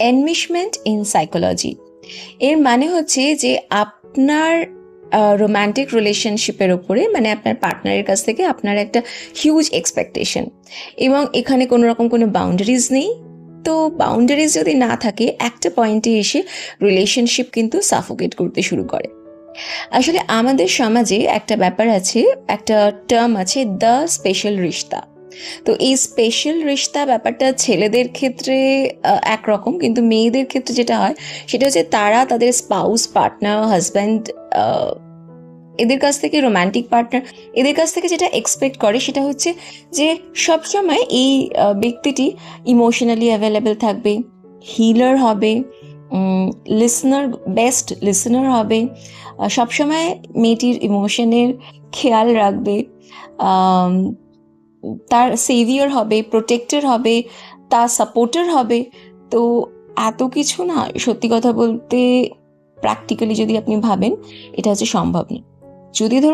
এনমিশমেন্ট in psychology এর মানে হচ্ছে যে আপনার রোম্যান্টিক রিলেশনশিপের ওপরে, মানে আপনার পার্টনারের কাছ থেকে আপনার একটা হিউজ এক্সপেকটেশন, এবং এখানে কোনো রকম কোনো বাউন্ডারিজ নেই। তো বাউন্ডারিজ যদি না থাকে, একটা পয়েন্টে এসে রিলেশনশিপ কিন্তু সাফোকেট করতে শুরু করে। আসলে আমাদের সমাজে একটা ব্যাপার আছে, একটা টার্ম আছে, দ্য স্পেশাল রিশতা। তো এই স্পেশাল রিশতা ব্যাপারটা ছেলেদের ক্ষেত্রে একরকম, কিন্তু মেয়েদের ক্ষেত্রে যেটা হয় সেটা হচ্ছে তারা তাদের স্পাউস, পার্টনার, হাজব্যান্ড, এদের কাছ থেকে, রোম্যান্টিক পার্টনার, এদের কাছ থেকে যেটা এক্সপেক্ট করে সেটা হচ্ছে যে সবসময় এই ব্যক্তিটি ইমোশনালি অ্যাভেলেবেল থাকবে, হিলার হবে, লিসনার, বেস্ট লিসনার হবে, সবসময় মেয়েটির ইমোশনের খেয়াল রাখবে, আম, তার সেভিয়ার হবে, প্রোটেক্টর হবে, তার সাপোর্টার হবে। তো এত কিছু না, সত্যি কথা বলতে প্র্যাকটিক্যালি যদি আপনি ভাবেন, এটা হচ্ছে সম্ভব না। যদি ধরুন